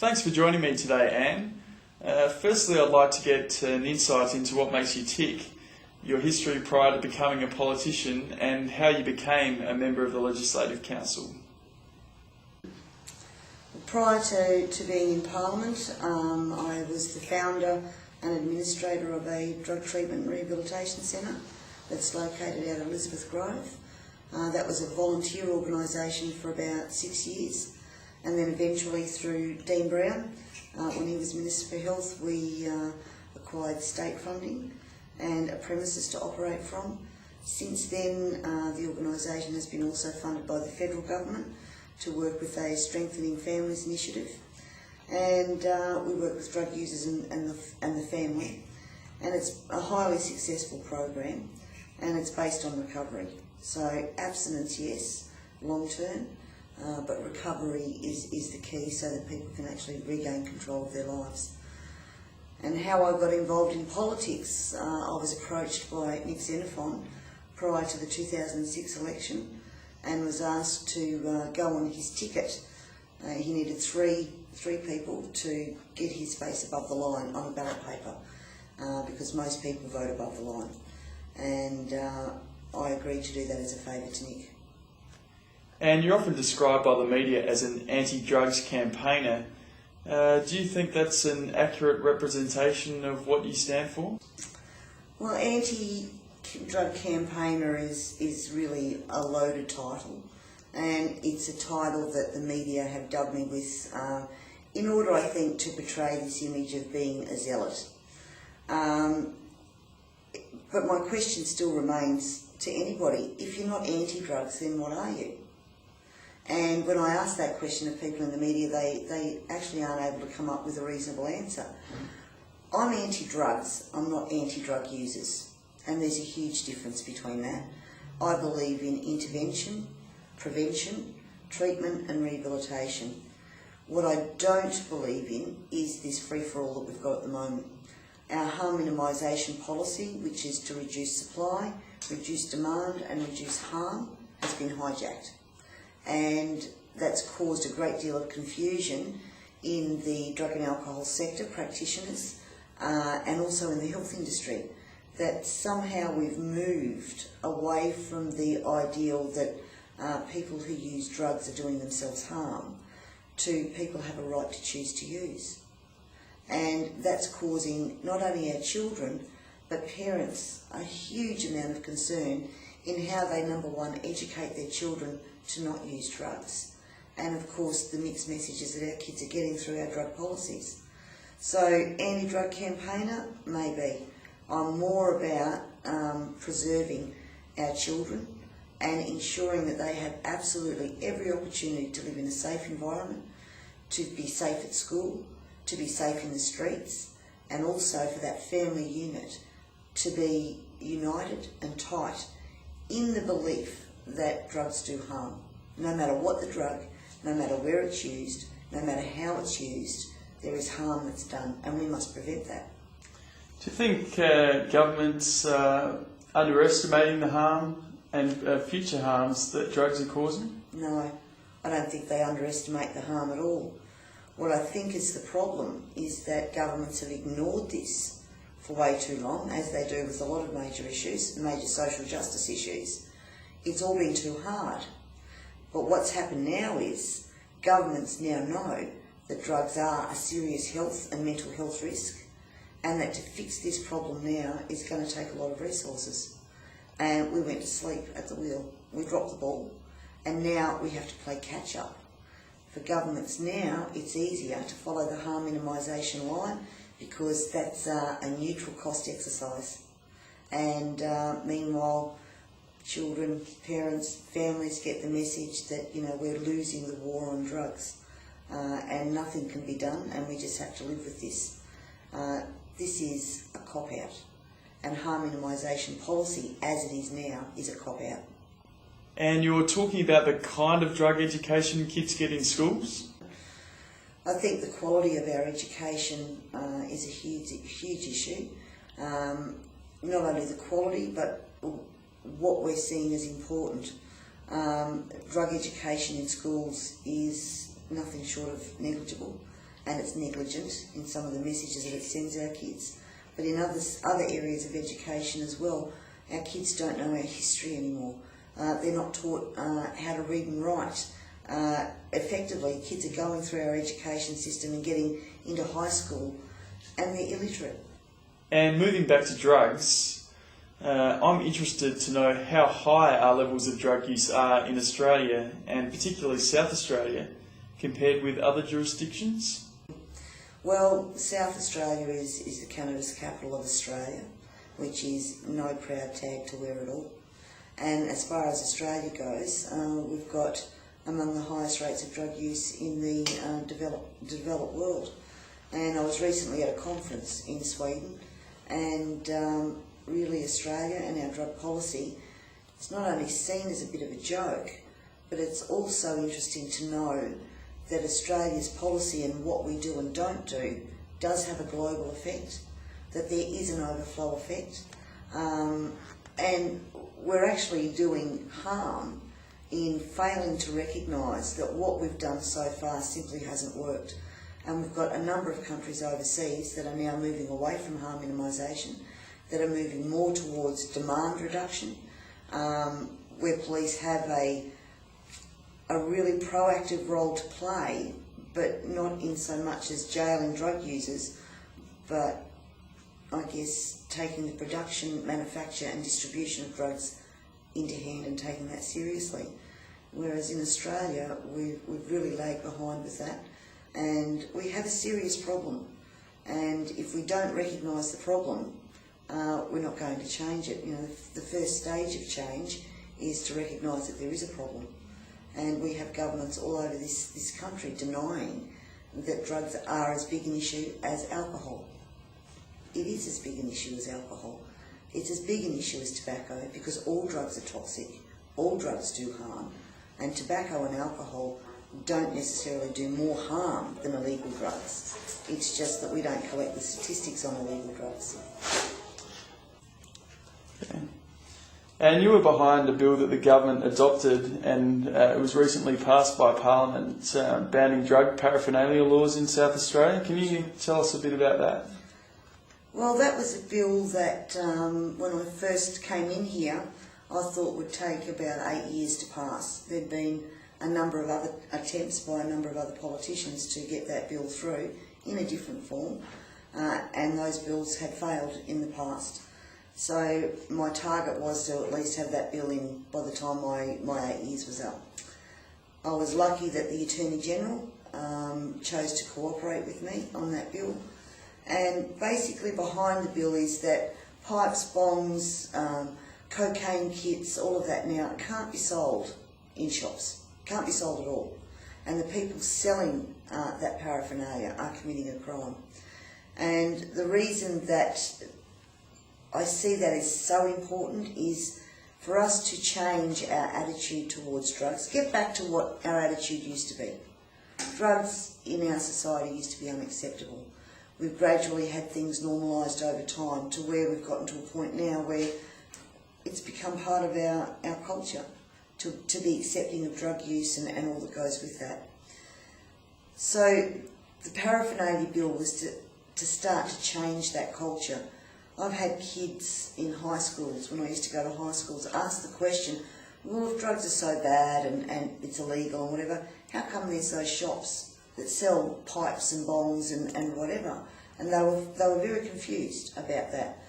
Thanks for joining me today, Anne. Firstly, I'd like to get an insight into what makes you tick, your history prior to becoming a politician, and how you became a member of the Legislative Council. Prior to being in Parliament, I was the founder and administrator of a drug treatment and rehabilitation centre that's located out of Elizabeth Grove. That was a volunteer organisation for about 6 years, and then eventually through Dean Brown, when he was Minister for Health, we acquired state funding and a premises to operate from. Since then, the organisation has been also funded by the federal government to work with a Strengthening Families initiative, and we work with drug users and the family, and it's a highly successful program, and it's based on recovery. So abstinence, yes, long term, but recovery is the key so that people can actually regain control of their lives. And how I got involved in politics, I was approached by Nick Xenophon prior to the 2006 election and was asked to go on his ticket. He needed three people to get his face above the line on a ballot paper, because most people vote above the line. And I agreed to do that as a favour to Nick. And you're often described by the media as an anti-drugs campaigner. Do you think that's an accurate representation of what you stand for? Well, anti-drug campaigner is really a loaded title, and it's a title that the media have dubbed me with in order, I think, to portray this image of being a zealot. But my question still remains to anybody: if you're not anti-drugs, then what are you? And when I ask that question of people in the media, they actually aren't able to come up with a reasonable answer. I'm anti-drugs, I'm not anti-drug users, and there's a huge difference between that. I believe in intervention, prevention, treatment and rehabilitation. What I don't believe in is this free-for-all that we've got at the moment. Our harm minimisation policy, which is to reduce supply, reduce demand and reduce harm, has been hijacked. And that's caused a great deal of confusion in the drug and alcohol sector, practitioners, and also in the health industry, that somehow we've moved away from the ideal that people who use drugs are doing themselves harm, to people have a right to choose to use. And that's causing not only our children, but parents a huge amount of concern in how they, number one, educate their children to not use drugs, and of course the mixed messages that our kids are getting through our drug policies. So anti-drug campaigner, maybe. I'm more about preserving our children and ensuring that they have absolutely every opportunity to live in a safe environment, to be safe at school, to be safe in the streets, and also for that family unit to be united and tight in the belief that drugs do harm. No matter what the drug, no matter where it's used, no matter how it's used, there is harm that's done, and we must prevent that. Do you think government's underestimating the harm and future harms that drugs are causing? No, I don't think they underestimate the harm at all. What I think is the problem is that governments have ignored this for way too long, as they do with a lot of major issues, major social justice issues. It's all been too hard. But what's happened now is governments now know that drugs are a serious health and mental health risk, and that to fix this problem now is going to take a lot of resources. And we went to sleep at the wheel. We dropped the ball, and now we have to play catch up. For governments now, it's easier to follow the harm minimisation line because that's a neutral cost exercise. And meanwhile, children, parents, families get the message that, we're losing the war on drugs, and nothing can be done, and we just have to live with this. This is a cop-out, and harm minimisation policy, as it is now, is a cop-out. And you're talking about the kind of drug education kids get in schools? I think the quality of our education is a huge issue. Not only the quality, but what we're seeing as important. Drug education in schools is nothing short of negligible, and it's negligent in some of the messages that it sends our kids. But in other areas of education as well, our kids don't know our history anymore. They're not taught how to read and write. Effectively, kids are going through our education system and getting into high school, and they're illiterate. And moving back to drugs, I'm interested to know how high our levels of drug use are in Australia, and particularly South Australia, compared with other jurisdictions. Well, South Australia is the cannabis capital of Australia, which is no proud tag to wear at all. And as far as Australia goes, we've got among the highest rates of drug use in the developed world. And I was recently at a conference in Sweden, and really Australia and our drug policy is not only seen as a bit of a joke, but it's also interesting to know that Australia's policy and what we do and don't do does have a global effect, that there is an overflow effect, and we're actually doing harm in failing to recognise that what we've done so far simply hasn't worked. And we've got a number of countries overseas that are now moving away from harm minimisation, that are moving more towards demand reduction, where police have a really proactive role to play, but not in so much as jailing drug users, but I guess taking the production, manufacture and distribution of drugs into hand and taking that seriously. Whereas in Australia, we've really lagged behind with that, and we have a serious problem. And if we don't recognise the problem, we're not going to change it. You know, the first stage of change is to recognise that there is a problem. And we have governments all over this country denying that drugs are as big an issue as alcohol. It is as big an issue as alcohol. It's as big an issue as tobacco, because all drugs are toxic, all drugs do harm, and tobacco and alcohol don't necessarily do more harm than illegal drugs. It's just that we don't collect the statistics on illegal drugs. Okay. And you were behind a bill that the government adopted, and it was recently passed by Parliament, banning drug paraphernalia laws in South Australia. Can you tell us a bit about that? Well, that was a bill that when I first came in here, I thought would take about 8 years to pass. There'd been a number of other attempts by a number of other politicians to get that bill through in a different form, and those bills had failed in the past. So my target was to at least have that bill in by the time my 8 years was up. I was lucky that the Attorney General chose to cooperate with me on that bill, and basically behind the bill is that pipes, bongs, cocaine kits, all of that now can't be sold in shops, can't be sold at all. And the people selling that paraphernalia are committing a crime. And the reason that I see that as so important is for us to change our attitude towards drugs, get back to what our attitude used to be. Drugs in our society used to be unacceptable. We've gradually had things normalised over time to where we've gotten to a point now where it's become part of our culture to be accepting of drug use and all that goes with that. So the paraphernalia bill was to start to change that culture. I've had kids in high schools, when I used to go to high schools, ask the question, well, if drugs are so bad and it's illegal and whatever, how come there's those shops that sell pipes and bongs and whatever? And they were very confused about that.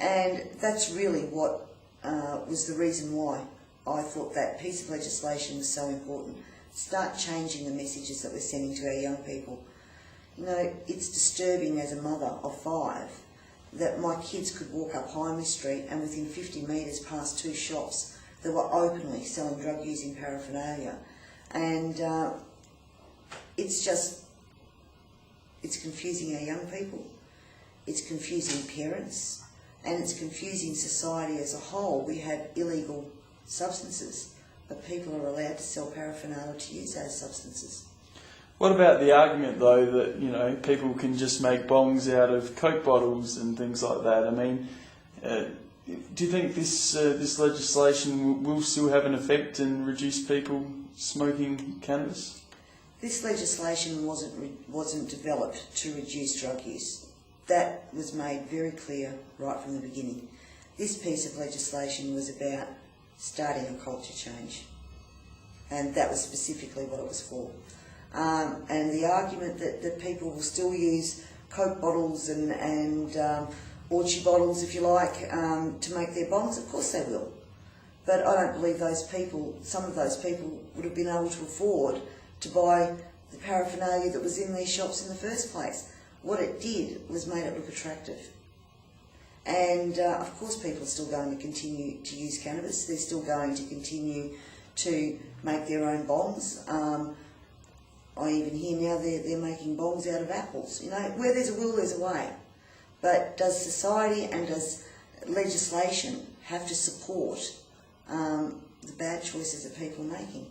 And that's really what was the reason why I thought that piece of legislation was so important. Start changing the messages that we're sending to our young people. You know, it's disturbing as a mother of 5 that my kids could walk up Hindley Street and within 50 metres past 2 shops that were openly selling drug-using paraphernalia. And it's confusing our young people, it's confusing parents, and it's confusing society as a whole. We have illegal substances, but people are allowed to sell paraphernalia to use those substances. What about the argument, though, that, you know, people can just make bongs out of Coke bottles and things like that? I mean, do you think this legislation will still have an effect and reduce people smoking cannabis? this legislation wasn't developed to reduce drug use. That was made very clear right from the beginning. This piece of legislation was about starting a culture change, and that was specifically what it was for. And the argument that people will still use Coke bottles and Orchie bottles, if you like, to make their bonds, of course they will. But I don't believe those people, some of those people, would have been able to afford to buy the paraphernalia that was in these shops in the first place. What it did was made it look attractive. And of course people are still going to continue to use cannabis. They're still going to continue to make their own bongs. I even hear now they're making bongs out of apples. You know, where there's a will, there's a way. But does society and does legislation have to support the bad choices that people are making?